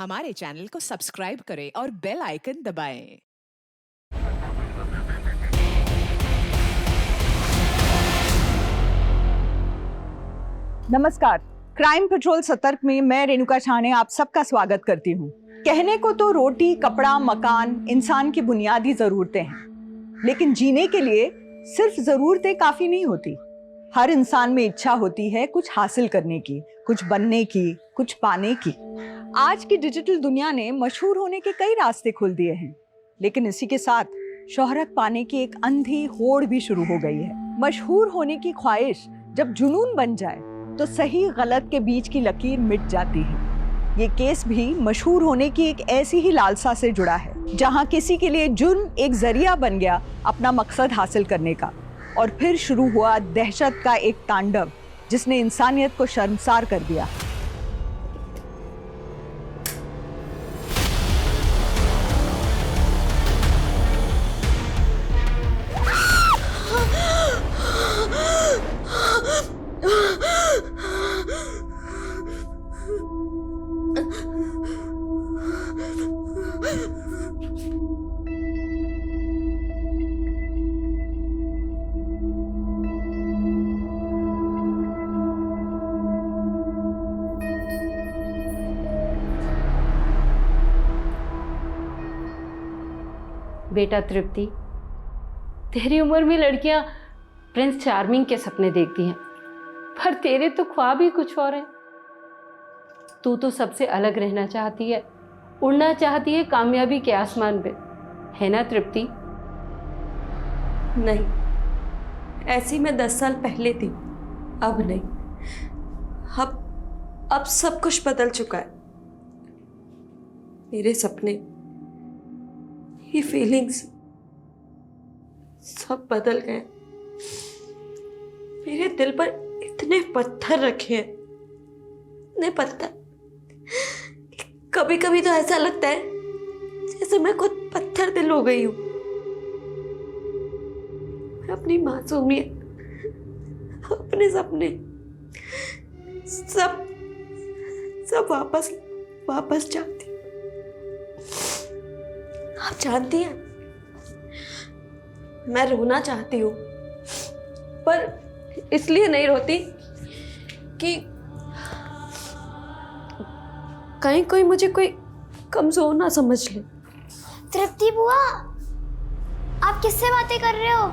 हमारे चैनल को सब्सक्राइब करें और बेल आइकन दबाएं। नमस्कार, क्राइम पेट्रोल सतर्क में मैं रेणुका छाने आप सबका स्वागत करती हूँ। कहने को तो रोटी, कपड़ा, मकान इंसान की बुनियादी जरूरतें हैं, लेकिन जीने के लिए सिर्फ जरूरतें काफी नहीं होती। हर इंसान में इच्छा होती है कुछ हासिल करने की, कुछ बनने की, कुछ पाने की। आज की डिजिटल दुनिया ने मशहूर होने के कई रास्ते खोल दिए हैं, लेकिन इसी के साथ शोहरत पाने की एक अंधी होड़ भी शुरू हो गई है। मशहूर होने की ख्वाहिश जब जुनून बन जाए तो सही गलत के बीच की लकीर मिट जाती है। ये केस भी मशहूर होने की एक ऐसी ही लालसा से जुड़ा है, जहां किसी के लिए जुर्म एक जरिया बन गया अपना मकसद हासिल करने का, और फिर शुरू हुआ दहशत का एक तांडव जिसने इंसानियत को शर्मसार कर दिया। बेटा तृप्ति, तेरी उम्र में लड़कियां प्रिंस चार्मिंग के सपने देखती हैं, पर तेरे तो ख्वाब ही कुछ और हैं। तू तो सबसे अलग रहना चाहती है, उड़ना चाहती है कामयाबी के आसमान पे, है ना तृप्ति? नहीं, ऐसी मैं 10 साल पहले थी, अब नहीं। अब सब कुछ बदल चुका है। मेरे सपने, ये फीलिंग्स सब बदल गए। मेरे दिल पर इतने पत्थर रखे हैं, इतने पत्थर। कभी कभी तो ऐसा लगता है जैसे मैं खुद पत्थर दिल हो गई हूं। मैं अपनी मासूमियत, अपने सपने सब वापस चाहती। आप जानती हैं, मैं रोना चाहती हूँ, पर इसलिए नहीं रोती कि कहीं कोई मुझे कोई कमजोर ना समझ ले। तृप्ति बुआ, आप किससे बातें कर रहे हो?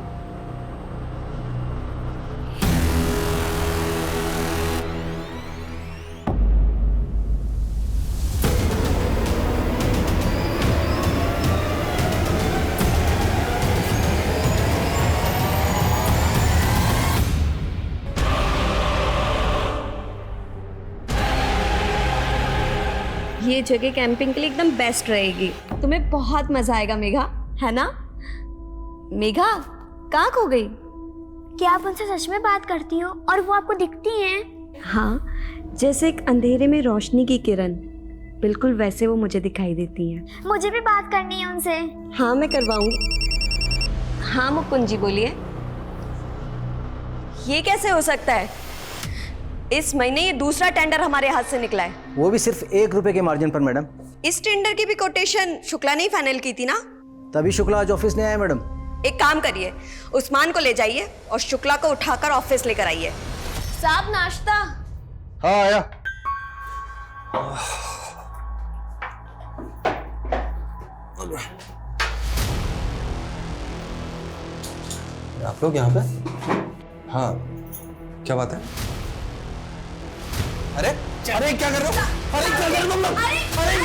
ये जगह कैंपिंग के लिए एकदम बेस्ट रहेगी। तुम्हें बहुत मजा आएगा मेघा, है ना? मेघा कहाँ खो गई? क्या आप उनसे सच में बात करती हो और वो आपको दिखती हैं? हाँ, जैसे एक अंधेरे में रोशनी की किरण, बिल्कुल वैसे वो मुझे दिखाई देती हैं। मुझे भी बात करनी है उनसे। हाँ, मैं करवाऊंगी। हाँ मुकुंद जी, बोलिए। ये कैसे हो सकता है? इस महीने ये दूसरा टेंडर हमारे हाथ से निकला है, वो भी सिर्फ 1 रुपए के मार्जिन पर मैडम। इस टेंडर की भी कोटेशन शुक्ला ने ही फाइनल की थी ना? तभी शुक्ला आज ऑफिस नहीं आया मैडम। एक काम करिए, उस्मान को ले जाइए और शुक्ला को उठाकर ऑफिस लेकर आइए। साहब नाश्ता। हाँ आया। आप लोग यहाँ पे? हाँ, क्या बात है? अरे अरे क्या कर रहे हो? अरे क्या कर रहे हो तुम लोग? अरे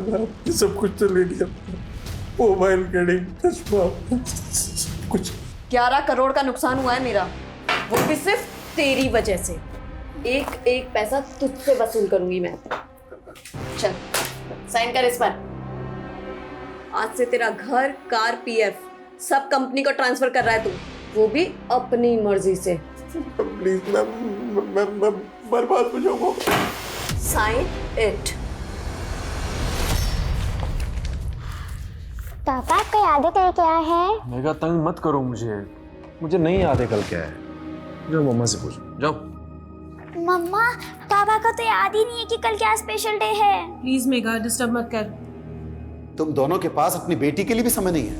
मैं सब कुछ तो ले लिया, मोबाइल, घड़ी, चश्मा, कुछ। 11 करोड़ का नुकसान हुआ है मेरा, वो भी सिर्फ तेरी वजह से। एक एक पैसा तुझसे वसूल करूंगी मैं। चल साइन कर इस पर। आज से तेरा घर, कार, पीएफ सब कंपनी को ट्रांसफर कर रहा है तू, वो भी अपनी मर्जी से। प्लीज मैं बर्बाद हो जाऊंगा। Sign it. पापा आपको याद है कल क्या है? मेगा तंग मत करो मुझे नहीं याद है कल क्या है। जाओ मम्मा से पूछो, जाओ। मम्मा, पापा को तो याद ही नहीं है कि कल क्या स्पेशल डे है। प्लीज मेगा डिस्टर्ब मत कर। तुम दोनों के पास अपनी बेटी के लिए भी समय नहीं है।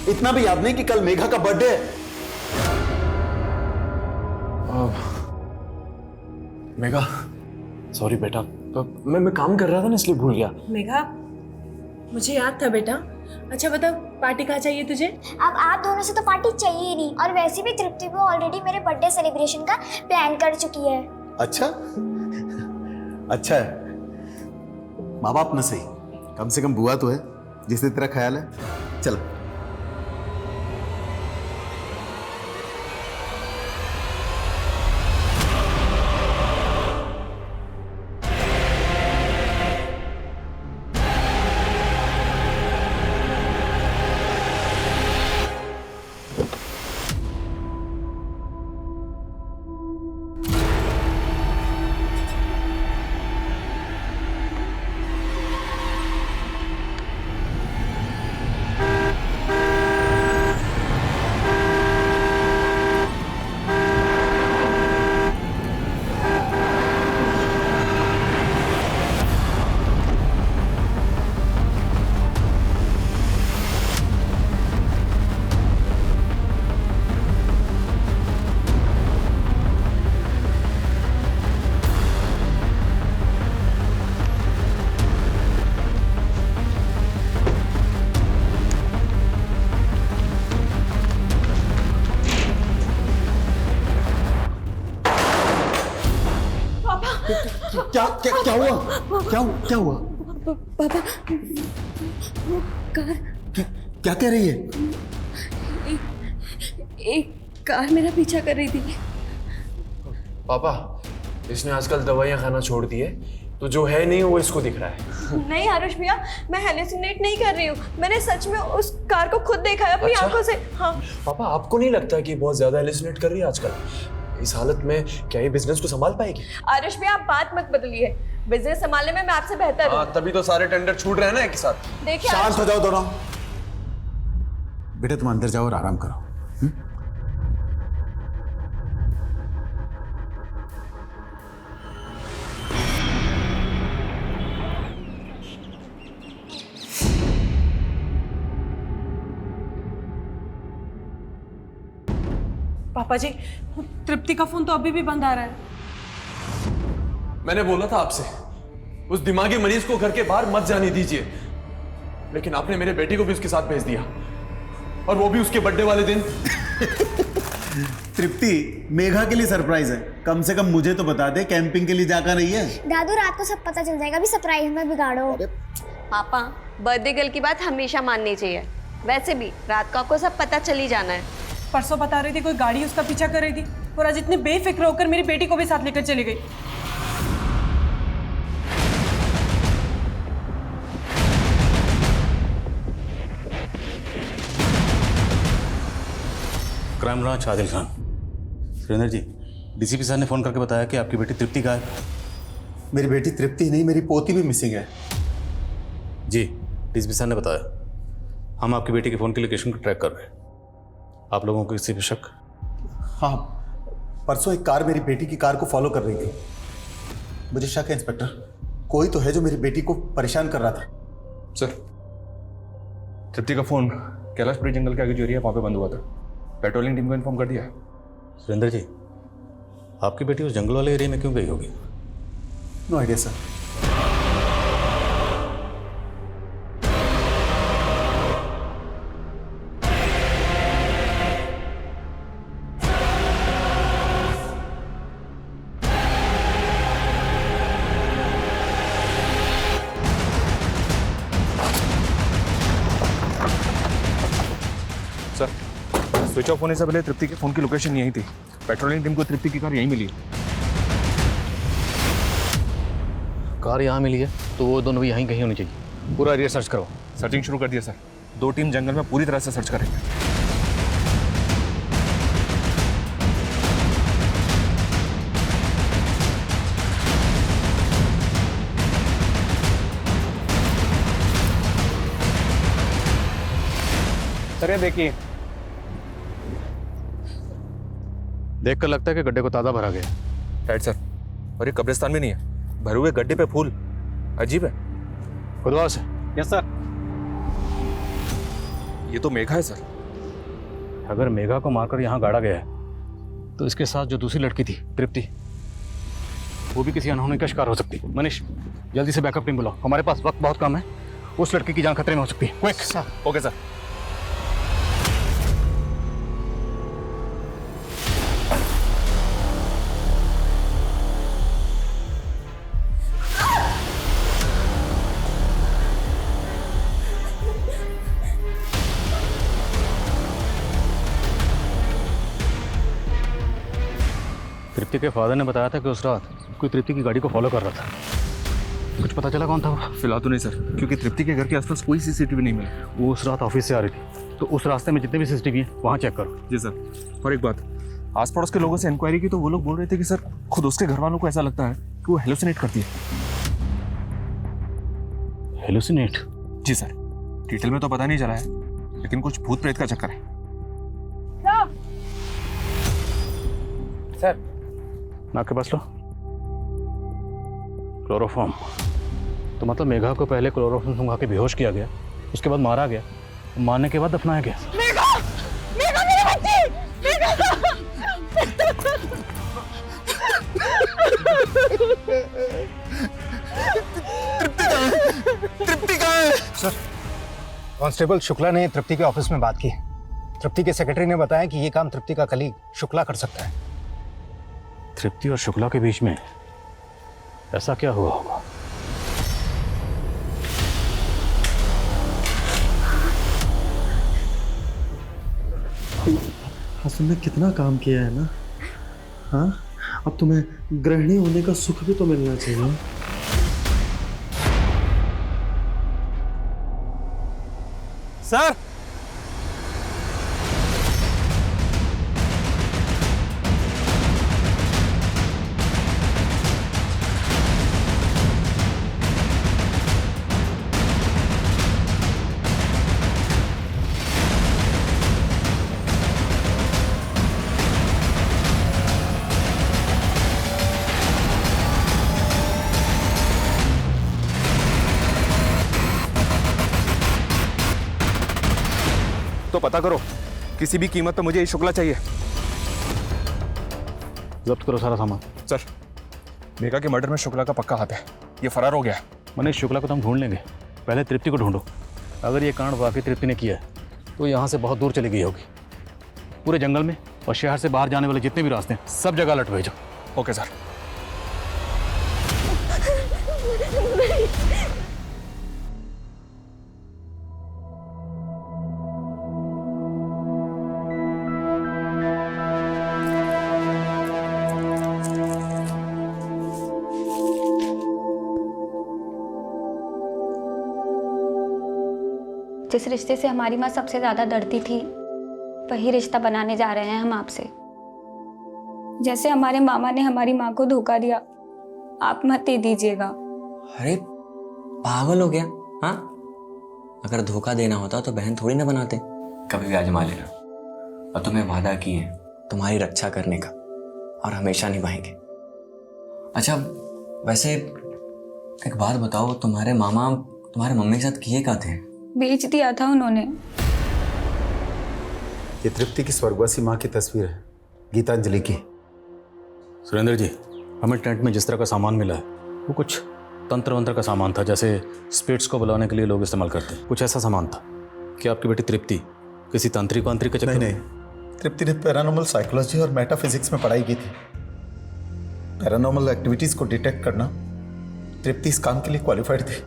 इतना भी याद नहीं कि कल मेघा का बर्थडे है। मेगा सॉरी बेटा, तो मैं काम कर रहा था ना इसलिए भूल गया। मेघा, मुझे याद था बेटा। अच्छा बता, पार्टी कहाँ चाहिए तुझे? अब आप दोनों से तो पार्टी चाहिए ही नहीं, और वैसे भी तृप्ति वो ऑलरेडी मेरे बर्थडे सेलिब्रेशन का प्लान कर चुकी है। अच्छा अच्छा है, माँ बाप न सही, कम से कम बुआ तो है जिसने तेरा ख्याल है। चल क्या हुआ? क्या हुआ? पापा, वो कार, क्या कह रही है? एक कार मेरा पीछा कर रही थी। पापा, इसने आजकल दवाइयाँ खाना छोड़ दी है, तो जो है नहीं वो इसको दिख रहा है। नहीं आरुष भैया, मैं हेलुसिनेट नहीं कर रही हूँ। मैंने सच में उस कार को खुद देखा है अपनी आंखों से। हाँ पापा, आपको नहीं लगता कि बहुत ज्यादा हेलुसिनेट कर रही है आजकल? इस हालत में क्या ये बिजनेस को संभाल पाएगी? आरुष भैया, आप बात मत बदलिए। बिजनेस संभालने में मैं आपसे बेहतर हूँ। तभी तो सारे टेंडर छूट रहे हैं ना एक साथ। देखिए शांत हो जाओ दोनों। बेटा तुम अंदर जाओ और आराम करो। पापा जी, तृप्ति का फोन तो अभी भी बंद आ रहा है। मैंने बोला था आपसे, उस दिमागी मरीज को घर के बाहर मत जाने दीजिए, लेकिन आपने मेरे बेटी को भी उसके साथ भेज दिया, और वो भी उसके बर्थडे वाले दिन। तृप्ति, मेघा के लिए सरप्राइज है, कम से कम मुझे तो बता दे, कैंपिंग के लिए जाकर नहीं है। दादू, रात को सब पता चल जाएगा, अभी सरप्राइज मत बिगाड़ो। पापा, बर्थडे गर्ल की बात हमेशा माननी चाहिए। वैसे भी रात को आपको सब पता चल ही जाना है। परसों बता रही थी कोई गाड़ी उसका पीछा कर रही थी, और आज इतनी बेफिक्र होकर मेरी बेटी को भी साथ लेकर चली गई। Crime branch, Adil Khan. Surendra ji, DCP साहब ने फोन करके बताया कि आपकी बेटी तृप्ति गायब है। मेरी बेटी तृप्ति नहीं, मेरी पोती भी मिसिंग है। जी, डीसीपी साहब ने बताया। हम आपकी बेटी के फोन की लोकेशन को ट्रैक कर रहे हैं। आप लोगों को किसी पे शक? हाँ, परसों एक कार मेरी बेटी की कार को फॉलो कर रही थी। मुझे शक है इंस्पेक्टर, कोई तो है जो मेरी बेटी को परेशान कर रहा था। सर, तृप्ति का फोन कैलाशपुरी जंगल के आगे जो एरिया वहाँ पे बंद हुआ था, पेट्रोलिंग टीम को इन्फॉर्म कर दिया है। सुरेंद्र जी, आपकी बेटी उस जंगल वाले एरिया में क्यों गई होगी? No idea sir. Sir, switch off होने से पहले तृप्ति के फोन की लोकेशन यही थी। पेट्रोलिंग टीम को तृप्ति की कार यहीं मिली। कार यहाँ मिली है तो वो दोनों भी यहीं कहीं होनी चाहिए। पूरा एरिया सर्च करो। सर्चिंग शुरू कर दिया सर। 2 टीम जंगल में पूरी तरह से सर्च करेंगे। सर ये देखिए, देखकर लगता है कि गड्ढे को ताज़ा भरा गया। Right sir. और ये कब्रिस्तान भी नहीं है, भरे हुए गड्ढे पे फूल, अजीब है। खुदवा से। Yes sir. ये तो मेघा है सर। अगर मेघा को मारकर यहाँ गाड़ा गया है तो इसके साथ जो दूसरी लड़की थी तृप्ति, वो भी किसी अनहोनी का शिकार हो सकती है। मनीष जल्दी से बैकअप टीम बुलाओ, हमारे पास वक्त बहुत कम है। उस लड़की की जान खतरे में हो सकती है। Quick sir. Okay sir. Tripti के फादर ने बताया था कि उस रात कोई तृप्ति की गाड़ी को फॉलो कर रहा था। कुछ पता चला कौन था वो? फिलहाल तो नहीं सर, क्योंकि तृप्ति के घर के आसपास कोई सीसीटीवी नहीं मिला। वो उस रात ऑफिस से आ रही थी, तो उस रास्ते में जितने भी सीसीटीवी हैं वहाँ चेक करो। जी सर। और एक बात, आस पड़ोस के लोगों से इंक्वायरी की तो वो लोग बोल रहे थे कि सर खुद उसके घर वालों को ऐसा लगता है कि वो हेलुसिनेट करती है। हेलुसिनेट? जी सर। डिटेल में तो पता नहीं चला है, लेकिन कुछ भूत प्रेत का चक्कर है। सर नाक के पास लो। क्लोरोफॉर्म। तो मतलब मेघा को पहले क्लोरोफॉर्म सुंघा के बेहोश किया गया, उसके बाद मारा गया, मारने के बाद दफनाया गया। मेघा! मेघा मेरी बच्ची! मेघा! तृप्ति कहाँ है? सर, कांस्टेबल शुक्ला ने तृप्ति के ऑफिस में बात की। तृप्ति के सेक्रेटरी ने बताया कि ये काम तृप्ति का कलीग शुक्ला कर सकता है। तृप्ति और शुक्ला के बीच में ऐसा क्या हुआ होगा? तुमने कितना काम किया है ना। हाँ, अब तुम्हें गृहिणी होने का सुख भी तो मिलना चाहिए। सर तो पता करो, किसी भी कीमत पर मुझे ये शुक्ला चाहिए। जब्त करो सारा सामान। सर, मेघा के मर्डर में शुक्ला का पक्का हाथ है, ये फरार हो गया। मनीष, शुक्ला को तो हम ढूंढ लेंगे, पहले तृप्ति को ढूंढो। अगर ये कांड वाकई तृप्ति ने किया है तो यहाँ से बहुत दूर चली गई होगी, पूरे जंगल में और शहर से बाहर जाने वाले जितने भी रास्ते हैं सब जगह अलर्ट भेजो। Okay sir. जिस रिश्ते से हमारी माँ सबसे ज्यादा डरती थी, वही रिश्ता बनाने जा रहे हैं हम आपसे। जैसे हमारे मामा ने हमारी माँ को धोखा दिया, आप मत दे दीजिएगा। अरे पागल हो गया? हाँ, अगर धोखा देना होता तो बहन थोड़ी ना बनाते। कभी भी आजमा लेना, और तुम्हें वादा किए तुम्हारी रक्षा करने का, और हमेशा निभाएंगे। अच्छा वैसे एक बात बताओ, तुम्हारे मामा तुम्हारे मम्मी के साथ किए क्या थे? बेच दिया था उन्होंने। ये तृप्ति की स्वर्गवासी माँ की तस्वीर है, गीतांजलि की। सुरेंद्र जी, हमें टेंट में जिस तरह का सामान मिला है वो कुछ तंत्र वंत्र का सामान था, जैसे स्पिरिट्स को बुलाने के लिए लोग इस्तेमाल करते हैं। कुछ ऐसा सामान था कि आपकी बेटी तृप्ति किसी तांत्रिक वांत्रिक के चक्कर? नहीं, तृप्ति ने पैरानॉर्मल साइकोलॉजी और मेटाफिजिक्स में पढ़ाई की थी। पैरानॉर्मल एक्टिविटीज को डिटेक्ट करना तृप्ति इस काम के लिए क्वालिफाइड थी।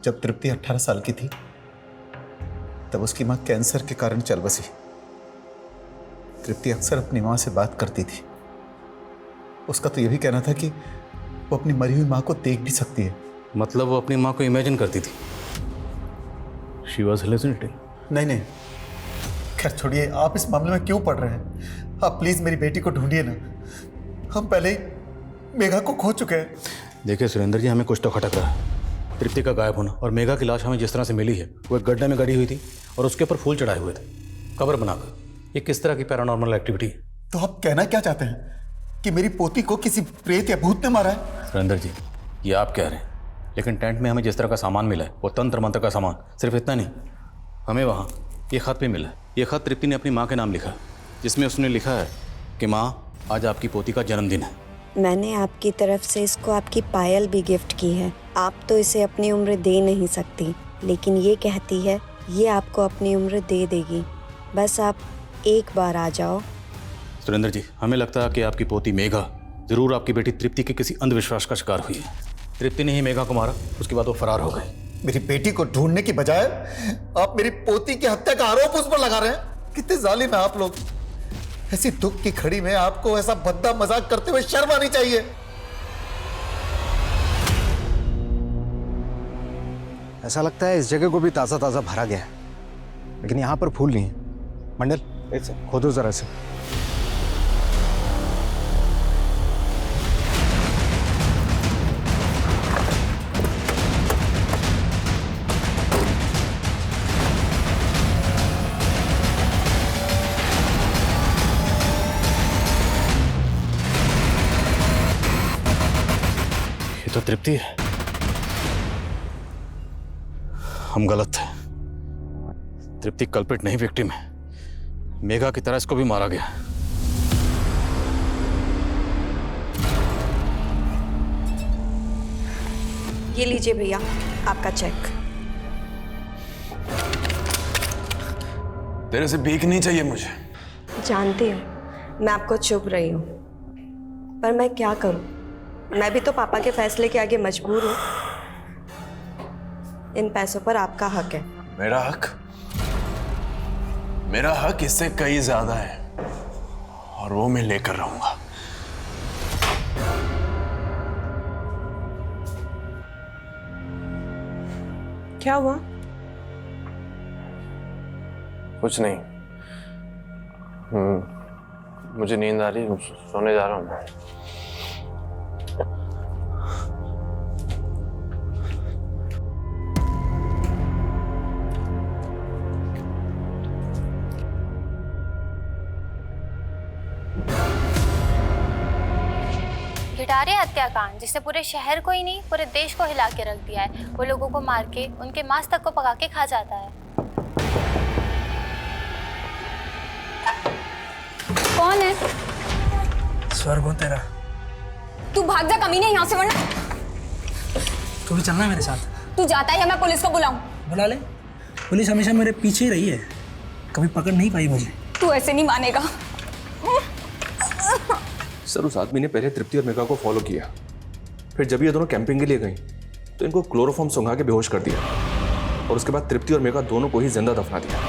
जब तृप्ति 18 साल की थी तब उसकी माँ कैंसर के कारण चल बसी। तृप्ति अक्सर अपनी माँ से बात करती थी। उसका तो यह भी कहना था कि वो अपनी मरी हुई माँ को देख भी सकती है। मतलब वो अपनी माँ को इमेजिन करती थी? She was hallucinating? नहीं, खैर छोड़िए, आप इस मामले में क्यों पड़ रहे हैं? आप प्लीज मेरी बेटी को ढूंढिए ना, हम पहले ही मेघा को खो चुके हैं। देखिए सुरेंद्र जी, हमें कुछ तो खटक रहा है। तृप्ति का गायब होना और मेघा की लाश हमें जिस तरह से मिली है वो एक गड्ढे में गड़ी हुई थी और उसके ऊपर फूल चढ़ाए हुए थे कब्र बनाकर। ये किस तरह की पैरानॉर्मल एक्टिविटी है? तो आप कहना क्या चाहते हैं कि मेरी पोती को किसी प्रेत या भूत ने मारा है? सुरेंद्र जी, ये आप कह रहे हैं, लेकिन टेंट में हमें जिस तरह का सामान मिला है वो तंत्र मंत्र का सामान। सिर्फ इतना नहीं, हमें वहाँ ये खत भी मिला है। ये खत तृप्ति ने अपनी माँ के नाम लिखा, जिसमें उसने लिखा है कि माँ, आज आपकी पोती का जन्मदिन है। मैंने आपकी तरफ से इसको आपकी पायल भी गिफ्ट की है। आप तो इसे अपनी उम्र दे नहीं सकती, लेकिन ये कहती है ये आपको अपनी उम्र दे देगी। बस आप एक बार आ जाओ। सुरेंद्र जी, हमें लगता है कि आपकी पोती मेघा जरूर आपकी बेटी तृप्ति के किसी अंधविश्वास का शिकार हुई है। तृप्ति ने ही मेघा को मारा, उसके बाद वो फरार हो गए। मेरी बेटी को ढूंढने की बजाय आप मेरी पोती की हत्या का आरोप उस पर लगा रहे हैं। कितने जालिम हैं आप लोग। ऐसी दुख की खड़ी में आपको ऐसा भद्दा मजाक करते हुए शर्म आनी चाहिए। ऐसा लगता है इस जगह को भी ताज़ा ताज़ा भरा गया है, लेकिन यहाँ पर फूल नहीं है। मंडल, खोदो जरा से। ये तो तृप्ति है। हम गलत थे। तृप्ति कल्प्रिट नहीं, विक्टिम है। मेघा की तरह इसको भी मारा गया। ये लीजिए भैया आपका चेक। तेरे से भीख नहीं चाहिए मुझे। जानती हूँ मैं आपको चुप रही हूँ, पर मैं क्या करूँ? मैं भी तो पापा के फैसले के आगे मजबूर हूँ। इन पैसों पर आपका हक है। मेरा हक? मेरा हक इससे कई ज्यादा है, और वो मैं लेकर रहूंगा। क्या हुआ? कुछ नहीं। मुझे नींद आ रही है, सोने जा रहा हूँ मैं। हिटारे हत्याकांड, जिससे पूरे शहर को ही नहीं पूरे देश को हिला के रख दिया है। वो लोगों को मार के उनके मांस तक को पका के खा जाता है। कौन है? स्वर्ग हो तेरा। तू भाग जा कमीने यहाँ से, वरना तू भी चलना मेरे साथ। तू जाता है या मैं पुलिस को बुलाऊं? बुला ले। पुलिस हमेशा मेरे पीछे ही रही है, कभी पकड़ नहीं पाई मुझे। तू ऐसे नहीं मानेगा। सर, उस आदमी ने पहले तृप्ति और मेघा को फॉलो किया, फिर जब ये दोनों कैंपिंग के लिए गई तो इनको क्लोरोफॉर्म सुंघा के बेहोश कर दिया, और उसके बाद तृप्ति और मेघा दोनों को ही जिंदा दफना दिया।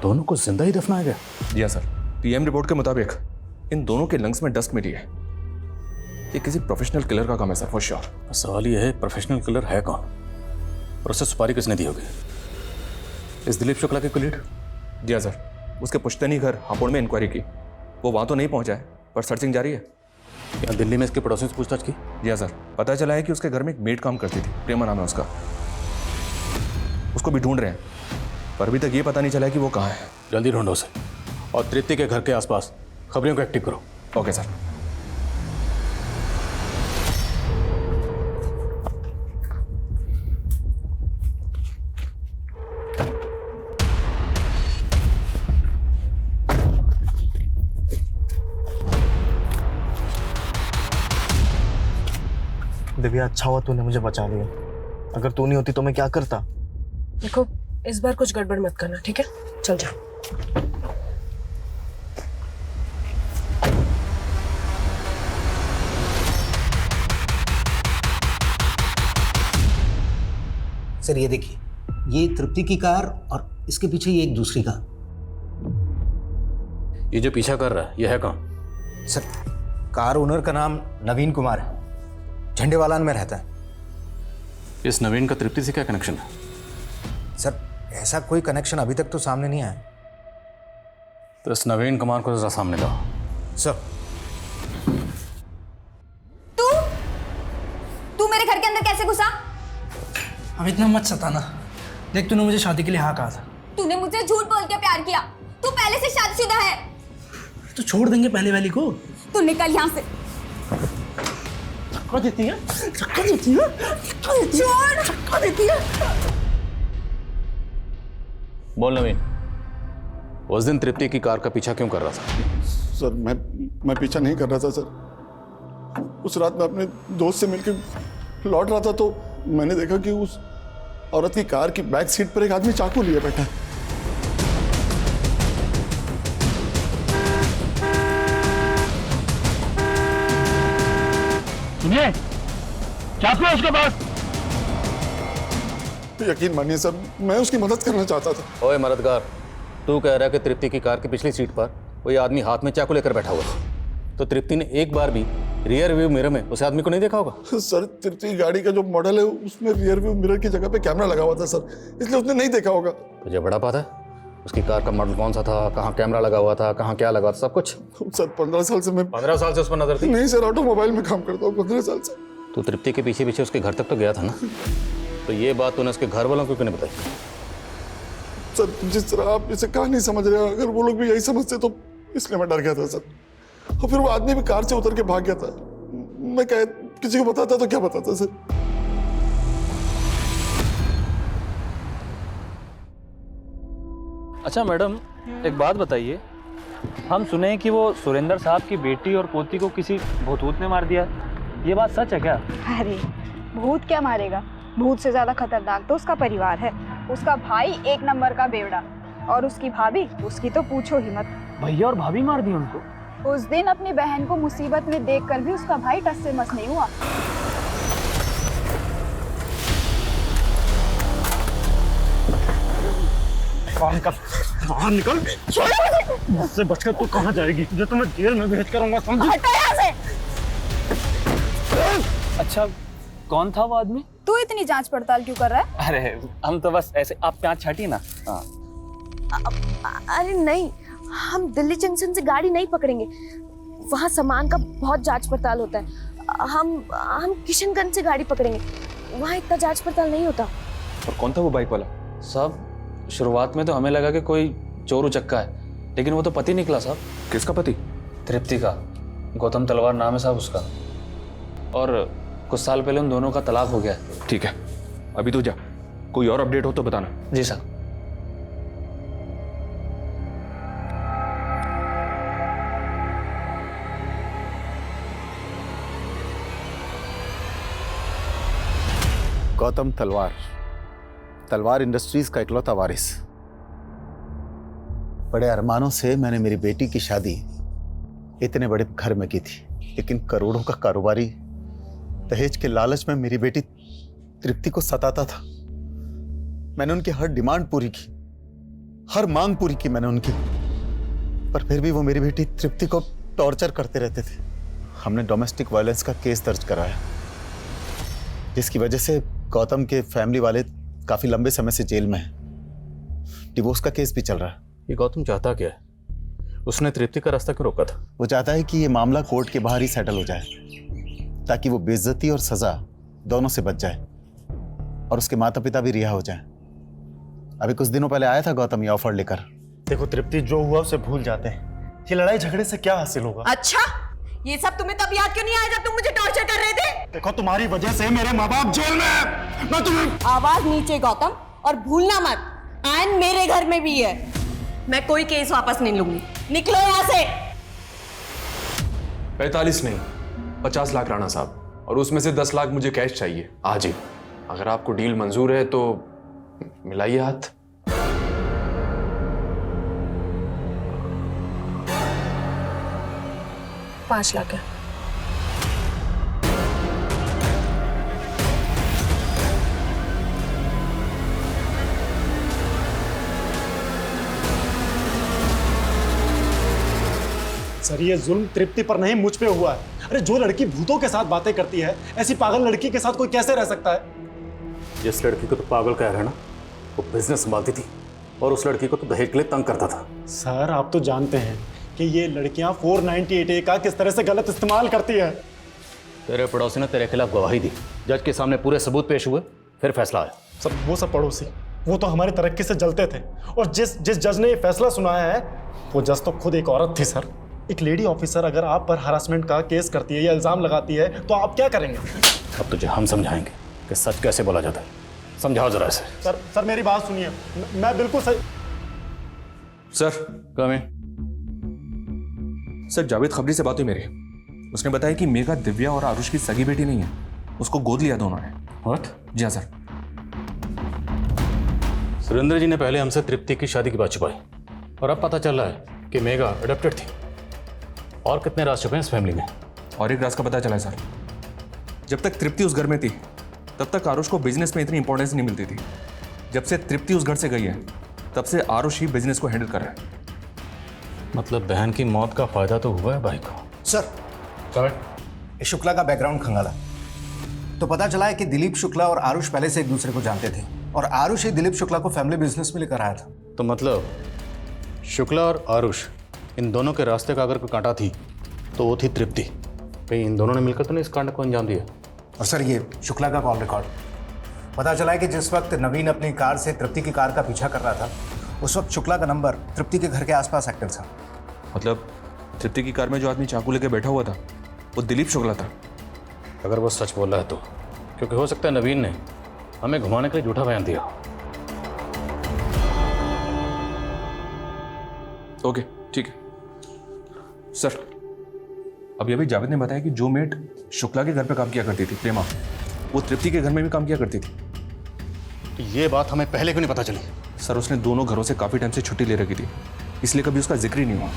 दोनों को जिंदा ही दफनाया गया? जी हाँ सर। पीएम रिपोर्ट के मुताबिक इन दोनों के लंग्स में डस्ट मिली है। ये किसी प्रोफेशनल किलर का काम है सर, फॉर श्योर। सवाल ये है, प्रोफेशनल किलर है कौन और उसे सुपारी किसने दी होगी? इस दिलीप शुक्ला के कुलीग? जी हाँ सर। उसके पुश्तैनी घर हापुड़ में इंक्वायरी की, वो वहाँ तो नहीं पहुँचा है, पर सर्चिंग जारी है। यहाँ दिल्ली में इसके पड़ोसियों से पूछताछ की? जी हाँ सर। पता चला है कि उसके घर में एक मेड काम करती थी, प्रेमा नाम है उसका। उसको भी ढूंढ रहे हैं, पर अभी तक ये पता नहीं चला है कि वो कहाँ है। जल्दी ढूंढो उसे, और तृप्ति के घर के आसपास खबरों को एक्टिव करो। Okay sir. दिव्या, अच्छा हुआ तूने मुझे बचा लिया। अगर तू नहीं होती तो मैं क्या करता? देखो, इस बार कुछ गड़बड़ मत करना, ठीक है? चल जा। सर ये देखिए, ये तृप्ति की कार और इसके पीछे ये एक दूसरी कार। ये जो पीछा कर रहा है ये है कौन? सर, कार ओनर का नाम नवीन कुमार है, झंडेवालान में रहता है। इस नवीन का तृप्ति से क्या कनेक्शन है? सर, ऐसा कोई कनेक्शन अभी तक तो सामने नहीं आया। तो इस नवीन कुमार को जरा सामने लाओ। सर। तू मेरे घर के अंदर कैसे घुसा? अब इतना मत सताना। देख तूने मुझे शादी के लिए हाँ कहा था। तूने मुझे झूठ बोल के प्यार किया। तू पहले से शादीशुदा है। तो छोड़ देंगे पहले वाली को। तू निकल यहाँ से। धक्का देती है, धक्का देती है, धक्का देती है, धक्का देती है। बोल नवीन, उस दिन तृप्ति की कार का पीछा क्यों कर रहा था? सर मैं पीछा नहीं कर रहा था सर। उस रात मैं अपने दोस्त से मिलकर लौट रहा था तो मैंने देखा कि उस औरत की कार की बैक सीट पर एक आदमी चाकू लिए बैठा है। चाकू है उसके पास। यकीन मानिए सर, मैं उसकी मदद करना चाहता था। ओए मददगार, तू कह रहा है कि तृप्ति की कार की पिछली सीट पर कोई आदमी हाथ में चाकू लेकर बैठा हुआ है, तो तृप्ति ने एक बार भी रियर व्यू मिरर में उस आदमी को नहीं देखा होगा? सर तृप्ति गाड़ी का जो मॉडल है उसमें रियर व्यू मिरर की जगह पे कैमरा लगा हुआ था सर, इसलिए उसने नहीं देखा होगा। तुझे बड़ा पता है उसकी कार का मॉडल कौन सा था, कहाँ कैमरा लगा हुआ था, कहाँ क्या लगा था, सब कुछ? सर 15 साल से मैं 15 साल से उस पर नजर थी? नहीं सर, ऑटोमोबाइल में काम करता हूँ 15 साल से। तू तृप्ति के पीछे पीछे उसके घर तक तो गया था ना, तो ये बात तूने उसके घर वालों को क्यों नहीं बताई? सर जिस तरह आप इसे कहा नहीं समझ रहे, अगर वो लोग भी यही समझते तो इसलिए मैं डर गया था सर। और फिर वो आदमी भी कार से उतर के भाग गया था। मैं किसी को बताता तो क्या बताता सर। अच्छा मैडम, एक बात बताइए, हम सुने हैं कि वो सुरेंद्र साहब की बेटी और पोती को किसी भूत ने मार दिया, ये बात सच है क्या? अरे भूत क्या मारेगा, भूत से ज्यादा खतरनाक तो उसका परिवार है। उसका भाई एक नंबर का बेवड़ा और उसकी भाभी, उसकी तो पूछो ही मत। भैया और भाभी मार दी उनको? उस दिन अपनी बहन को मुसीबत में देखकर भी उसका भाई टस से मस नहीं हुआ। बाहर निकल, मुझसे बचकर तू कहाँ जाएगी? जो तुम्हें जेल में भेज करूंगा, समझी? हटो यहाँ से। अच्छा कौन था वो आदमी? तू इतनी जांच पड़ताल क्यों कर रहा है? अरे हम तो बस ऐसे, आप प्याज छाटिए ना। हाँ। अरे नहीं, हम दिल्ली जंक्शन से गाड़ी नहीं पकड़ेंगे, वहाँ सामान का बहुत जांच पड़ताल होता है। हम किशनगंज से गाड़ी पकड़ेंगे, वहाँ इतना जांच पड़ताल नहीं होता। और कौन था वो बाइक वाला? साहब शुरुआत में तो हमें लगा कि कोई चोर उचक्का है, लेकिन वो तो पति निकला साहब। किसका पति? तृप्ति का, गौतम तलवार नाम है साहब उसका, और कुछ साल पहले उन दोनों का तलाक हो गया है। ठीक है, अभी तो जा, कोई और अपडेट हो तो बताना। जी साहब। गौतम तलवार इंडस्ट्रीज का इकलौता वारिस। बड़े अरमानों से मैंने मेरी बेटी की शादी इतने बड़े घर में की थी, लेकिन करोड़ों का कारोबारी दहेज के लालच में मेरी बेटी तृप्ति को सताता था। मैंने उनकी हर डिमांड पूरी की, हर मांग पूरी की मैंने उनकी, पर फिर भी वो मेरी बेटी तृप्ति को टॉर्चर करते रहते थे। हमने डोमेस्टिक वायलेंस का केस दर्ज कराया, जिसकी वजह से गौतम के फैमिली वाले काफी लंबे समय से जेल में हैं। डिवोर्स का केस भी चल रहा है। ये गौतम चाहता क्या है? उसने तृप्ति का रास्ता क्यों रोका था? वो चाहता है कि ये मामला कोर्ट के बाहर ही सेटल हो जाए, ताकि वो बेइज्जती और सजा दोनों से बच जाए और उसके माता पिता भी रिहा हो जाएं। अभी कुछ दिनों पहले आया था गौतम ये ऑफर लेकर। देखो तृप्ति, जो हुआ उसे भूल जाते हैं। ये लड़ाई झगड़े से क्या हासिल होगा? अच्छा, ये सब तुम्हें तब याद क्यों नहीं आया जब तुम मुझे टॉर्चर कर रहे थे? देखो तुम्हारी वजह से मेरे माँ बाप जेल में है। मैं तुम्हें आवाज नीचे गौतम, और भूलना मत, आयन मेरे घर में भी है। मैं कोई केस वापस नहीं लूंगी, निकलो यहाँ से। 45 नहीं, 50 लाख राणा साहब, और उसमें से 10 लाख मुझे कैश चाहिए आज ही। अगर आपको डील मंजूर है तो मिलाइए हाथ। $5 लाख है। सर ये जुल्म तृप्ति पर नहीं, मुझ पे हुआ है। अरे जो लड़की भूतों के साथ बातें करती है, ऐसी पागल लड़की के साथ कोई कैसे रह सकता है? जिस लड़की को तो पागल कह रहा है ना, वो बिजनेस संभालती थी और उस लड़की को तो दहेज के लिए तंग करता था। सर आप तो जानते हैं कि ये लड़कियां 498A का किस तरह से गलत इस्तेमाल करती है। तेरे पड़ोसी ने तेरे खिलाफ गवाही दी, जज के सामने पूरे सबूत पेश हुए, फिर फैसला आया। सर वो सब पड़ोसी, वो तो हमारी तरक्की से जलते थे। और जिस जिस जज ने ये फैसला सुनाया है, वो जज तो खुद एक औरत थी सर। एक लेडी ऑफिसर अगर आप पर हरासमेंट का केस करती है या इल्जाम लगाती है तो आप क्या करेंगे? अब तुझे हम समझाएंगे कि सच कैसे बोला जाता है। समझाओ जरा इसे। सर मेरी बात सुनिए, मैं बिल्कुल सही। सर कम सर, जावेद खबरी से बात हुई मेरी। उसने बताया कि मेघा दिव्या और आरुष की सगी बेटी नहीं है, उसको गोद लिया दोनों ने। व्हाट? जी हाँ सर। सुरेंद्र जी ने पहले हमसे तृप्ति की शादी की बात छुपाई और अब पता चल रहा है कि मेघा अडॉप्टेड थी। और कितने राज छुपे हैं इस फैमिली में? और एक राज का पता चला है सर। जब तक तृप्ति उस घर में थी तब तक आरुष को बिजनेस में इतनी इंपॉर्टेंस नहीं मिलती थी। जब से तृप्ति उस घर से गई है तब से आरुष ही बिजनेस को हैंडल कर रहा है। मतलब बहन की मौत का फायदा तो हुआ है भाई को। सर शुक्ला का बैकग्राउंड खंगाला तो पता चला है कि दिलीप शुक्ला और आरुष पहले से एक दूसरे को जानते थे और आरुष ही दिलीप शुक्ला को फैमिली बिजनेस में लेकर आया था। तो मतलब शुक्ला और आरुष इन दोनों के रास्ते का अगर कोई कांटा थी तो वो थी तृप्ति। कहीं इन दोनों ने मिलकर तो नहीं इस कांड को अंजाम दिया? और सर ये शुक्ला का कॉल रिकॉर्ड पता चला है कि जिस वक्त नवीन अपनी कार से तृप्ति की कार का पीछा कर रहा था उस वक्त शुक्ला का नंबर तृप्ति के घर के आसपास एक्टिव था। मतलब तृप्ति की कार में जो आदमी चाकू लेके बैठा हुआ था वो दिलीप शुक्ला था? अगर वो सच बोल रहा है तो, क्योंकि हो सकता है नवीन ने हमें घुमाने के लिए झूठा बयान दिया। ओके ठीक है सर। अभी अभी जावेद ने बताया कि जो मेट शुक्ला के घर पे काम किया करती थी प्रेमा, वो तृप्ति के घर में भी काम किया करती थी। तो ये बात हमें पहले क्यों नहीं पता चली? सर उसने दोनों घरों से काफी टाइम से छुट्टी ले रखी थी, इसलिए कभी उसका जिक्र ही नहीं हुआ।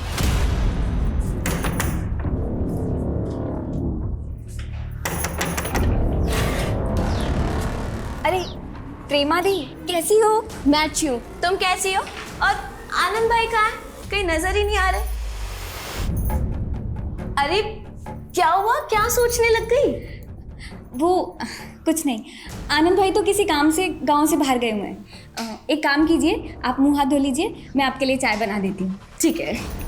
अरे प्रेमा दी कैसी हो? मैं अच्छी हूँ, तुम कैसी हो? और आनंद भाई कहाँ है? कहीं नजर ही नहीं आ रहे। अरे क्या हुआ, क्या सोचने लग गई? वो कुछ नहीं, आनंद भाई तो किसी काम से गांव से बाहर गए हुए हैं। एक काम कीजिए, आप मुंह हाथ धो लीजिए, मैं आपके लिए चाय बना देती हूँ। ठीक है।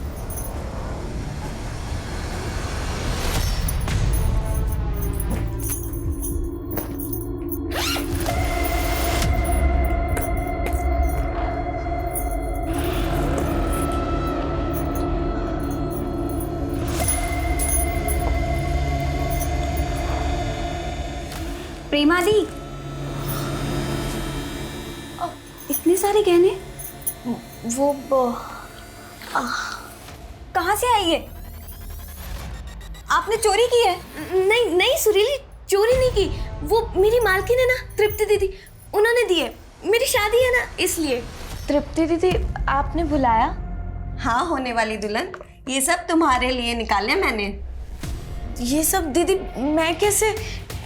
प्रेमा दी, इतने सारे गहने वो कहाँ से आई है? आपने चोरी की है? नहीं नहीं सुरीली, चोरी नहीं की। वो मेरी मालकिन है ना तृप्ति दीदी, उन्होंने दिए। मेरी शादी है ना इसलिए। तृप्ति दीदी आपने बुलाया? हाँ होने वाली दुल्हन, ये सब तुम्हारे लिए निकाले मैंने। ये सब दीदी मैं कैसे?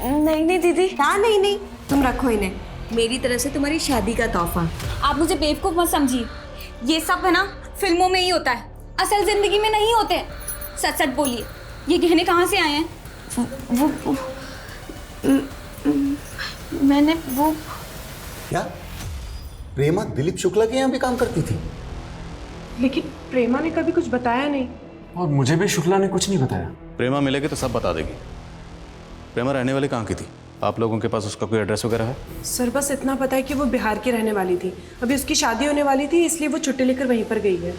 नहीं नहीं दीदी। हाँ नहीं नहीं, तुम रखो इन्हें, मेरी तरफ से तुम्हारी शादी का तोहफा। आप मुझे बेवकूफ मत समझिए, ये सब है ना फिल्मों में ही होता है, असल जिंदगी में नहीं होते। सच सच बोलिए, ये गहने कहाँ से आए हैं? वो मैंने वो क्या प्रेमा दिलीप शुक्ला के यहाँ भी काम करती थी? लेकिन प्रेमा ने कभी कुछ बताया नहीं। और मुझे भी शुक्ला ने कुछ नहीं बताया। प्रेमा मिलेगी तो सब बता देगी। प्रेमा रहने वाली कहाँ की थी? आप लोगों के पास उसका कोई एड्रेस वगैरह है? सर बस इतना पता है कि वो बिहार की रहने वाली थी। अभी उसकी शादी होने वाली थी, इसलिए वो छुट्टी लेकर वहीं पर गई है।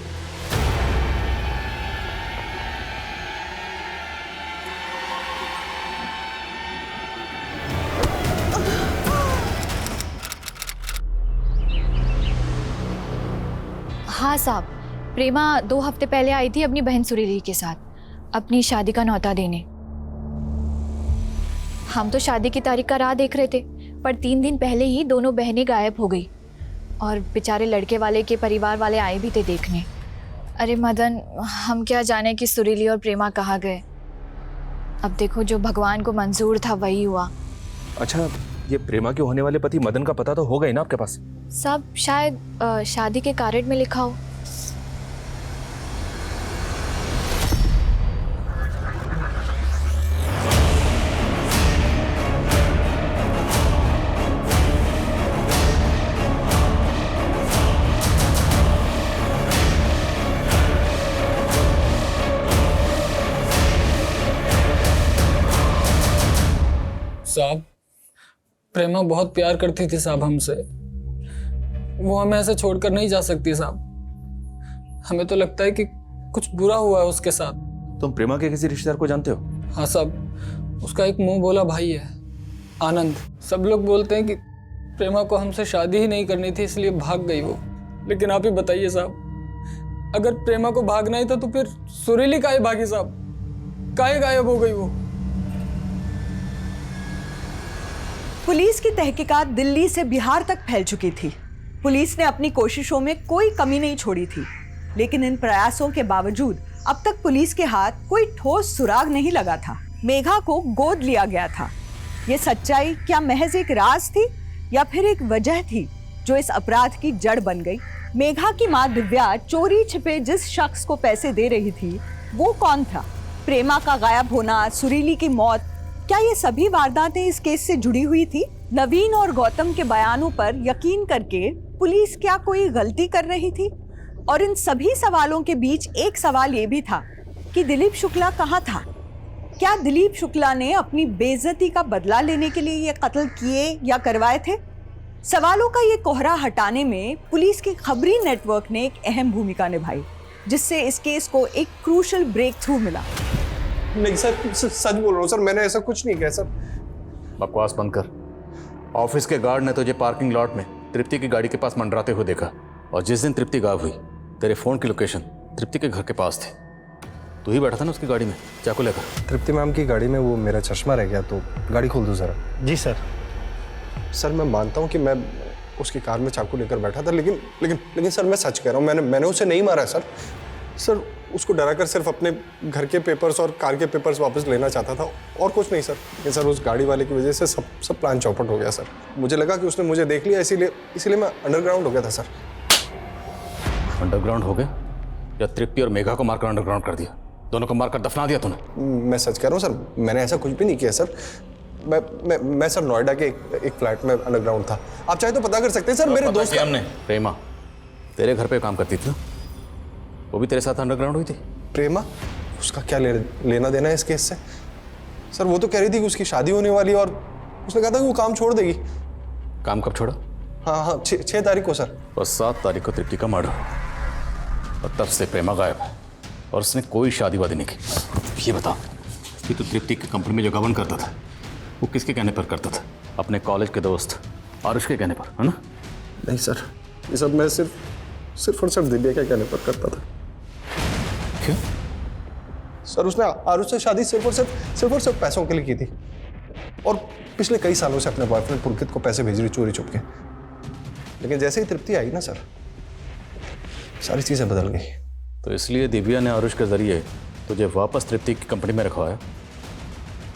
हाँ साहब, प्रेमा 2 हफ्ते पहले आई थी अपनी बहन सुरीली के साथ अपनी शादी का न्योता देने। हम तो शादी की तारीख का राह देख रहे थे, पर 3 दिन पहले ही दोनों बहनें गायब हो गई और बेचारे लड़के वाले के परिवार वाले आए भी थे देखने। अरे मदन, हम क्या जाने कि सुरीली और प्रेमा कहाँ गए। अब देखो, जो भगवान को मंजूर था वही हुआ। अच्छा, ये प्रेमा के होने वाले पति मदन का पता तो होगा ही ना आपके पास? सब शायद शादी के कार्ड में लिखा हो। साहब, प्रेमा बहुत प्यार करती थी साहब हमसे। वो हमें ऐसे छोड़कर नहीं जा सकती साहब। हमें तो लगता है कि कुछ बुरा हुआ है उसके साथ। तुम प्रेमा के किसी रिश्तेदार को जानते हो? हाँ साहब, उसका एक मुंह बोला भाई है, आनंद। सब लोग बोलते हैं कि प्रेमा को हमसे शादी ही नहीं करनी थी, इसलिए भाग गई वो। लेकिन आप ही बताइए साहब, अगर प्रेमा को भागना ही था तो फिर सुरीली काहे भागी साहब? काहे गायब हो गई वो? पुलिस की तहकीकात दिल्ली से बिहार तक फैल चुकी थी। पुलिस ने अपनी कोशिशों में कोई कमी नहीं छोड़ी थी, लेकिन इन प्रयासों के बावजूद अब तक पुलिस के हाथ कोई ठोस सुराग नहीं लगा था। मेघा को गोद लिया गया था। ये सच्चाई क्या महज एक राज थी या फिर एक वजह थी जो इस अपराध की जड़ बन गई? मेघा की मां दिव्या चोरी छिपे जिस शख्स को पैसे दे रही थी वो कौन था? प्रेमा का गायब होना, सुरीली की मौत, क्या ये सभी वारदातें इस केस से जुड़ी हुई थी? नवीन और गौतम के बयानों पर यकीन करके पुलिस क्या कोई गलती कर रही थी? और इन सभी सवालों के बीच एक सवाल ये भी था कि दिलीप शुक्ला कहाँ था? क्या दिलीप शुक्ला ने अपनी बेइज्जती का बदला लेने के लिए ये कत्ल किए या करवाए थे? सवालों का ये कोहरा हटाने में पुलिस की खबरी नेटवर्क ने एक अहम भूमिका निभाई, जिससे इस केस को एक क्रूशल ब्रेक थ्रू मिला। नहीं सर, सच बोल रहा हूँ सर, मैंने ऐसा कुछ नहीं किया सर। बकवास बंद कर। ऑफिस के गार्ड ने तुझे पार्किंग लॉट में तृप्ति की गाड़ी के पास मंडराते हुए देखा, और जिस दिन तृप्ति गायब हुई तेरे फोन की लोकेशन तृप्ति के घर के पास थी। तू ही बैठा था ना उसकी गाड़ी में चाकू लेकर? तृप्ति मैम की गाड़ी में वो मेरा चश्मा रह गया, तो गाड़ी खोल दो जरा। जी सर। सर मैं मानता हूँ कि मैं उसकी कार में चाकू लेकर बैठा था, लेकिन सर मैं सच कह रहा हूँ, मैंने उसे नहीं मारा सर। सर उसको डराकर सिर्फ अपने घर के पेपर्स और कार के पेपर्स वापस लेना चाहता था, और कुछ नहीं सर। लेकिन सर उस गाड़ी वाले की वजह से सब प्लान चौपट हो गया सर। मुझे लगा कि उसने मुझे देख लिया, इसीलिए मैं अंडरग्राउंड हो गया था सर। अंडरग्राउंड हो गया या तृप्ति और मेघा को मारकर अंडरग्राउंड कर दिया? दोनों को मारकर दफना दिया तूने? मैं सच कह रहा हूँ सर, मैंने ऐसा कुछ भी नहीं किया सर। मैं सर नोएडा के एक फ्लैट में अंडरग्राउंड था। आप चाहे तो पता कर सकते हैं सर। मेरे दोस्त हमने प्रेमा तेरे घर पे काम करती थी ना, वो भी तेरे साथ अंडरग्राउंड हुई थी? प्रेमा? उसका क्या लेना देना है इस केस से? सर वो तो कह रही थी कि उसकी शादी होने वाली है, और उसने कहा था कि वो काम छोड़ देगी। काम कब छोड़ा? हाँ 6 तारीख को सर। और 7 तारीख को तृप्ति का मर्डर, और तब से प्रेमा गायब है, और उसने कोई शादी वादी नहीं की। ये बता कि तू तृप्ति की कंपनी में जो गबन करता था वो किसके कहने पर करता था? अपने कॉलेज के दोस्त आरुष के कहने पर, है ना? नहीं सर, ये सब मैं सिर्फ और सिर्फ दिव्या के कहने पर करता था। क्यों? सर उसने आरुष से शादी सिर्फ और सिर्फ पैसों के लिए की थी, और पिछले कई सालों से अपने बॉयफ्रेंड पुलकित को पैसे भेज रही चोरी छुप के। लेकिन जैसे ही तृप्ति आई ना सर, सारी चीजें बदल गई। तो इसलिए दिव्या ने आरुष के जरिए तुझे वापस तृप्ति की कंपनी में रखवाया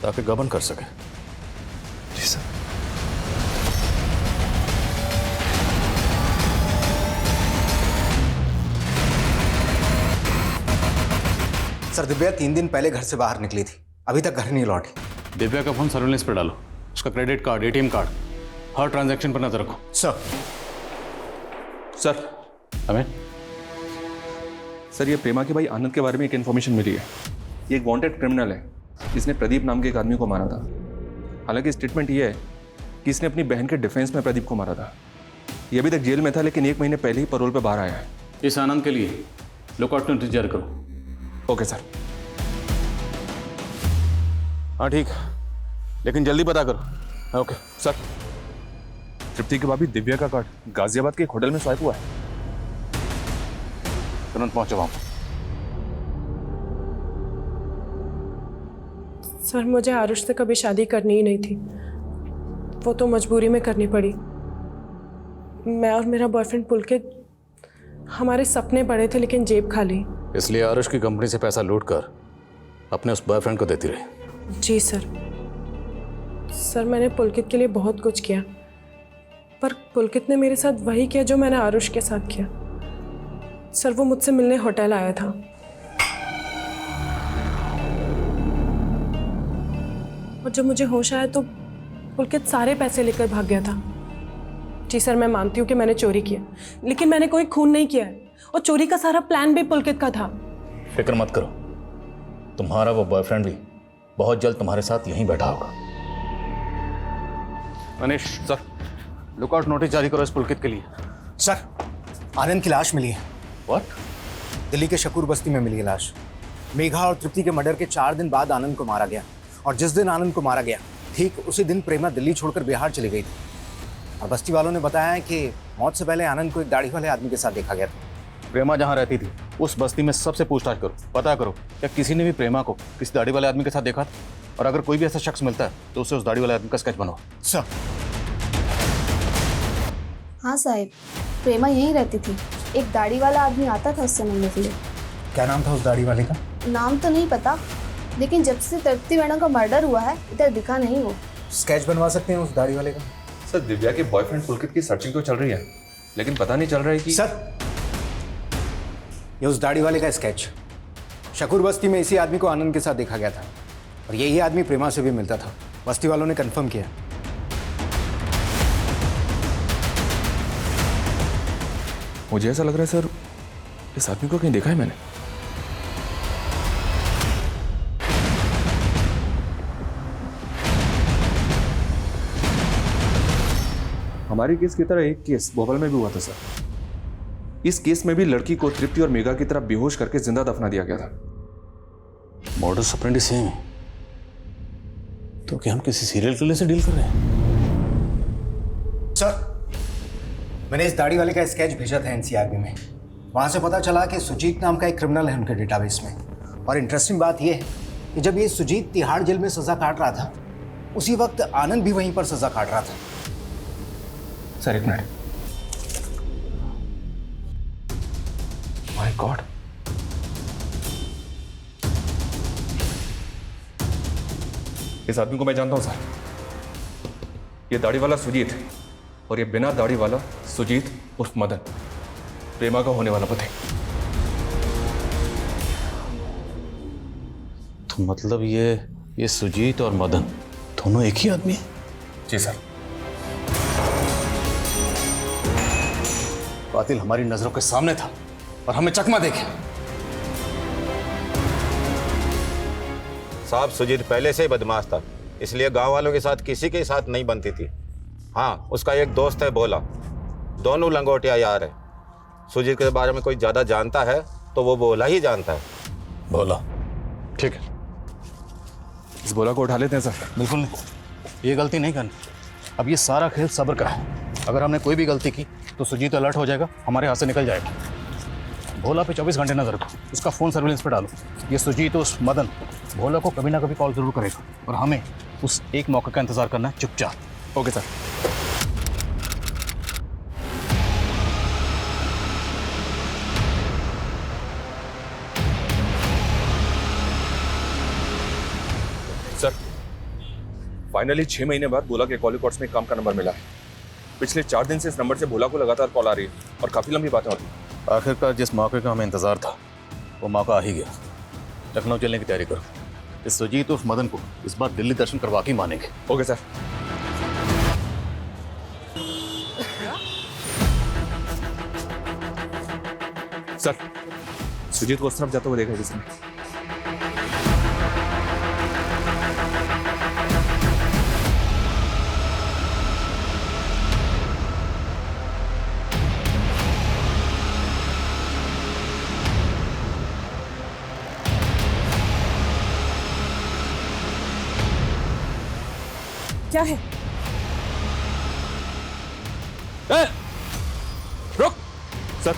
ताकि गबन कर सके। जी सर। सर दिव्या 3 दिन पहले घर से बाहर निकली थी, अभी तक घर नहीं लौटी। दिव्या का फोन सर्विलेंस पर डालो, उसका क्रेडिट कार्ड, एटीएम कार्ड, हर ट्रांजैक्शन पर नजर रखो। सर हमें सर ये प्रेमा के भाई आनंद के बारे में एक इन्फॉर्मेशन मिली है। ये एक वांटेड क्रिमिनल है, इसने प्रदीप नाम के एक आदमी को मारा था। हालांकि स्टेटमेंट ये है कि इसने अपनी बहन के डिफेंस में प्रदीप को मारा था। ये अभी तक जेल में था, लेकिन 1 महीने पहले ही पैरोल पे बाहर आया है। इस आनंद के लिए लुकआउट नोटिस जारी करो। Okay sir. हाँ ठीक, लेकिन जल्दी पता करो। Okay sir. तृप्ति की भाभी दिव्या का कार्ड गाजियाबाद के एक होटल में स्वाइप हुआ है। तुरंत पहुंचो वहां। सर मुझे आरुष से कभी शादी करनी ही नहीं थी, वो तो मजबूरी में करनी पड़ी। मैं और मेरा बॉयफ्रेंड पुलकित, हमारे सपने बड़े थे लेकिन जेब खाली। इसलिए आरुष की कंपनी से पैसा लूट कर अपने उस बॉयफ्रेंड को देती रही। जी सर। सर मैंने पुलकित के लिए बहुत कुछ किया, पर पुलकित ने मेरे साथ वही किया जो मैंने आरुष के साथ किया। सर वो मुझसे मिलने होटल आया था, और जब मुझे होश आया तो पुलकित सारे पैसे लेकर भाग गया था। जी सर, मैं मानती हूँ कि मैंने चोरी किया, लेकिन मैंने कोई खून नहीं किया है, और चोरी का सारा प्लान भी पुलकित का था। फिक्र मत करो, तुम्हारा वो बॉयफ्रेंड भी बहुत जल्द तुम्हारे साथ यहीं बैठा होगा। मनीष सर, लुकआउट नोटिस जारी करो इस पुलकित के लिए। सर, आनंद की लाश मिली है। व्हाट? दिल्ली के शकूर बस्ती में मिली है लाश। मेघा और तृप्ति के मर्डर के 4 दिन बाद आनंद को मारा गया, और जिस दिन आनंद को मारा गया ठीक उसी दिन प्रेमा दिल्ली छोड़कर बिहार चली गई थी। और बस्ती वालों ने बताया है कि मौत से पहले आनंद को एक दाढ़ी वाले आदमी के साथ देखा गया था। प्रेमा जहाँ रहती थी उस बस्ती में सबसे पूछताछ करो, पता करो क्या किसी ने भी प्रेमा को किसी दाढ़ी वाले आदमी के साथ देखा था, और अगर कोई भी ऐसा शख्स मिलता है तो उसे उस दाढ़ी वाले आदमी का स्केच बनाओ। सर। हाँ साहब, प्रेमा यहीं रहती थी। एक दाढ़ी वाला आदमी आता था उससे मिलने के लिए। क्या नाम था उस दाढ़ी वाले का? नाम तो नहीं पता, लेकिन जब से तृप्ति मैडम का मर्डर हुआ है इधर दिखा नहीं वो। स्केच बनवा सकते हैं उस दाढ़ी वाले का? सर, दिव्या के बॉयफ्रेंड पुलकित की सर्चिंग तो चल रही है, लेकिन पता नहीं चल रहा है कि सर, ये उस दाढ़ी वाले का स्केच। शकूर बस्ती में इसी आदमी को आनंद के साथ देखा गया था, और यही आदमी प्रेमा से भी मिलता था। बस्ती वालों ने कंफर्म किया। मुझे ऐसा लग रहा है सर, इस आदमी को कहीं देखा है मैंने। हमारी केस की तरह एक केस भोपाल में भी हुआ था सर। इस केस में भी लड़की को तृप्ति और मेघा की तरह बेहोश करके जिंदा दफना दिया गया था। मॉडस ऑपरेंडी सेम है, तो क्या हम किसी सीरियल किलर से डील कर रहे हैं? सर, मैंने इस दाढ़ी वाले का स्केच भेजा था एनसीआरबी में। वहां से पता चला कि सुजीत नाम का एक क्रिमिनल है उनके डेटाबेस में। और इंटरेस्टिंग बात यह है कि जब ये सुजीत तिहाड़ जेल में सजा काट रहा था, उसी वक्त आनंद भी वहीं पर सजा काट रहा था। सर एक मिनट। माय गॉड, इस आदमी को मैं जानता हूं सर। ये दाढ़ी वाला सुजीत और ये बिना दाढ़ी वाला सुजीत उर्फ मदन, प्रेमा का होने वाला पति। तो मतलब ये सुजीत और मदन दोनों एक ही आदमी है? जी सर। कातिल हमारी नजरों के सामने था और हमें चकमा देखे। साहब, सुजीत पहले से ही बदमाश था, इसलिए गांव वालों के साथ किसी के साथ नहीं बनती थी। हाँ, उसका एक दोस्त है भोला, दोनों लंगोटिया यार है। सुजीत के बारे में कोई ज्यादा जानता है तो वो भोला ही जानता है। भोला, ठीक है, इस भोला को उठा लेते हैं सर। बिल्कुल नहीं, ये गलती नहीं करनी। अब ये सारा खेल सब्र का है। अगर हमने कोई भी गलती की तो सुजीत अलर्ट हो जाएगा, हमारे हाथ से निकल जाएगा। भोला पे 24 घंटे नजर रखो, उसका फोन सर्विलेंस पे डालो। ये सुजीत उस मदन भोला को कभी ना कभी कॉल जरूर करेगा, और हमें उस एक मौके का इंतजार करना है चुपचाप। Okay sir. सर, फाइनली 6 महीने बाद भोला के कॉल रिकॉर्ड्स में काम का नंबर मिला है। पिछले 4 दिन से इस नंबर से भोला को लगातार कॉल आ रही है और काफी लंबी बातें होती हैं। आखिरकार जिस मौके का हमें इंतजार था वो मौका आ ही गया। लखनऊ चलने की तैयारी करो। इस सुजीत उर्फ मदन को इस बार दिल्ली दर्शन करवा के मानेंगे। Okay sir. सर, सुजीत को उस तरफ जाते हुए देखा जिसने। क्या है? रुक सर।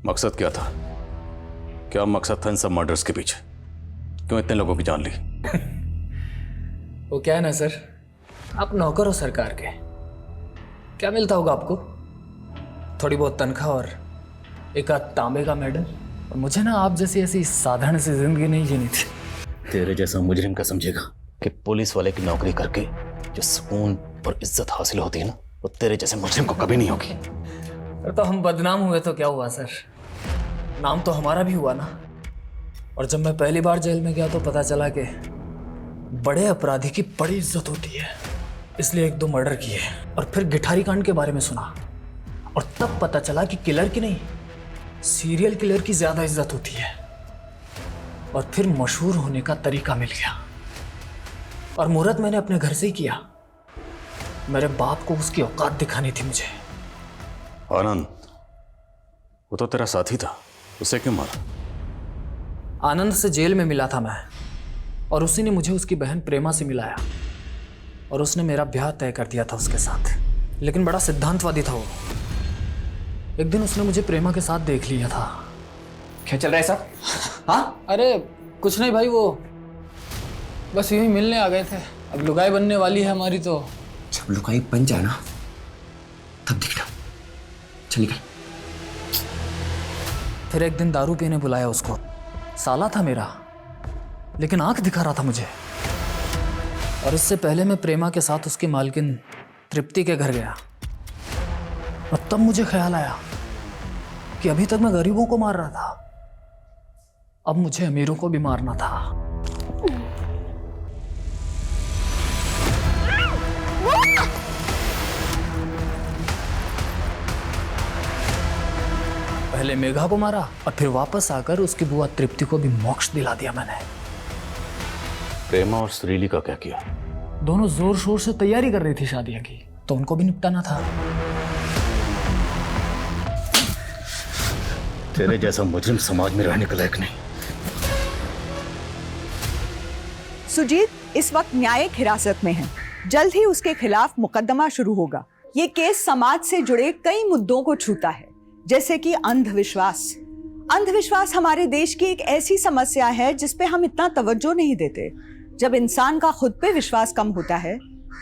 मकसद क्या था? क्या मकसद था इन सब मर्डर्स के पीछे? क्यों इतने लोगों की जान ली? वो क्या है ना सर, आप नौकर हो सरकार के, क्या मिलता होगा आपको? थोड़ी बहुत तनख्वाह और एक आध तांबे का मेडल। और मुझे ना आप जैसी ऐसी साधारण सी जिंदगी नहीं जीनी थी। तेरे जैसा मुजरिम का समझेगा कि पुलिस वाले की नौकरी करके जो सुकून और इज्जत हासिल होती है ना, वो तेरे जैसे मुजरिम को कभी नहीं होगी। फिर तो हम बदनाम हुए तो क्या हुआ सर, नाम तो हमारा भी हुआ ना। और जब मैं पहली बार जेल में गया तो पता चला कि बड़े अपराधी की बड़ी इज्जत होती है, इसलिए 1-2 मर्डर किए। और फिर गिठारी कांड के बारे में सुना और तब पता चला कि किलर की नहीं, सीरियल किलर की ज्यादा इज्जत होती है। और फिर मशहूर होने का तरीका मिल गया और मुहूर्त मैंने अपने घर से ही किया। मेरे बाप को उसकी औकात दिखानी थी मुझे। आनंद, वो तो तेरा साथी था, उसे क्यों मारा? आनंद से जेल में मिला था मैं, और उसी ने मुझे उसकी बहन प्रेमा से मिलाया और उसने मेरा ब्याह तय कर दिया था उसके साथ। लेकिन बड़ा सिद्धांतवादी था वो। एक दिन उसने मुझे प्रेमा के साथ देख लिया था। क्या चल रहा है साहब? हाँ, अरे कुछ नहीं भाई, वो बस यूं ही मिलने आ गए थे। अब लुगाई बनने वाली है हमारी, तो जब लुगाई बन जाए ना तब दिखना। चली गई। फिर एक दिन दारू पीने बुलाया उसको। साला था मेरा, लेकिन आंख दिखा रहा था मुझे। और इससे पहले मैं प्रेमा के साथ उसकी मालकिन तृप्ति के घर गया और तब मुझे ख्याल आया कि अभी तक मैं गरीबों को मार रहा था, अब मुझे अमीरों को भी मारना था। पहले मेघा को मारा और फिर वापस आकर उसकी बुआ तृप्ति को भी मोक्ष दिला दिया मैंने। प्रेमा और श्रीली का क्या किया? दोनों जोर शोर से तैयारी कर रही थी शादियों की, तो उनको भी निपटाना था। तेरे जैसा मुजरिम समाज में रहने के लायक नहीं। सुजीत इस वक्त न्यायिक हिरासत में है। जल्द ही उसके खिलाफ मुकदमा शुरू होगा। ये केस समाज से जुड़े कई मुद्दों को छूता है, जैसे कि अंधविश्वास। अंधविश्वास हमारे देश की एक ऐसी समस्या है जिस पे हम इतना तवज्जो नहीं देते। जब इंसान का खुद पे विश्वास कम होता है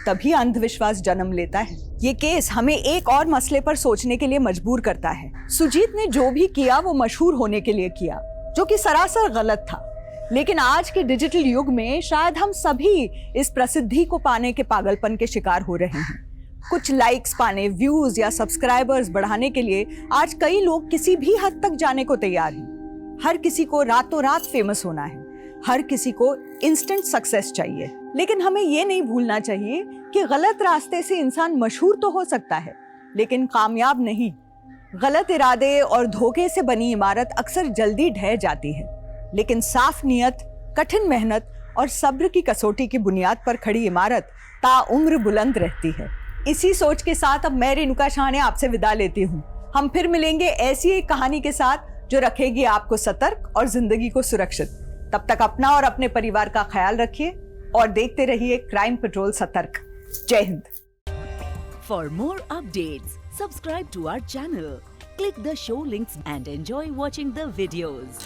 तभी अंधविश्वास जन्म लेता है। ये केस हमें एक और मसले पर सोचने के लिए मजबूर करता है। सुजीत ने जो भी किया वो मशहूर होने के लिए किया, जो कि सरासर गलत था। लेकिन आज के डिजिटल युग में शायद हम सभी इस प्रसिद्धि को पाने के पागलपन के शिकार हो रहे हैं। कुछ लाइक्स पाने, व्यूज या सब्सक्राइबर्स बढ़ाने के लिए आज कई लोग किसी भी हद तक जाने को तैयार हैं। हर किसी को रातों रात फेमस होना है, हर किसी को इंस्टेंट सक्सेस चाहिए। लेकिन हमें ये नहीं भूलना चाहिए कि गलत रास्ते से इंसान मशहूर तो हो सकता है, लेकिन कामयाब नहीं। गलत इरादे और धोखे से बनी इमारत अक्सर जल्दी ढह जाती है, लेकिन साफ नियत, कठिन मेहनत और सब्र की कसौटी की बुनियाद पर खड़ी इमारत ताउम्र बुलंद रहती है। इसी सोच के साथ अब मैं रेणुका शाहने आपसे विदा लेती हूँ। हम फिर मिलेंगे ऐसी एक कहानी के साथ जो रखेगी आपको सतर्क और जिंदगी को सुरक्षित। तब तक अपना और अपने परिवार का ख्याल रखिए और देखते रहिए क्राइम पेट्रोल सतर्क। जय Hind. For more updates, subscribe to our channel, click the show links and enjoy watching the videos.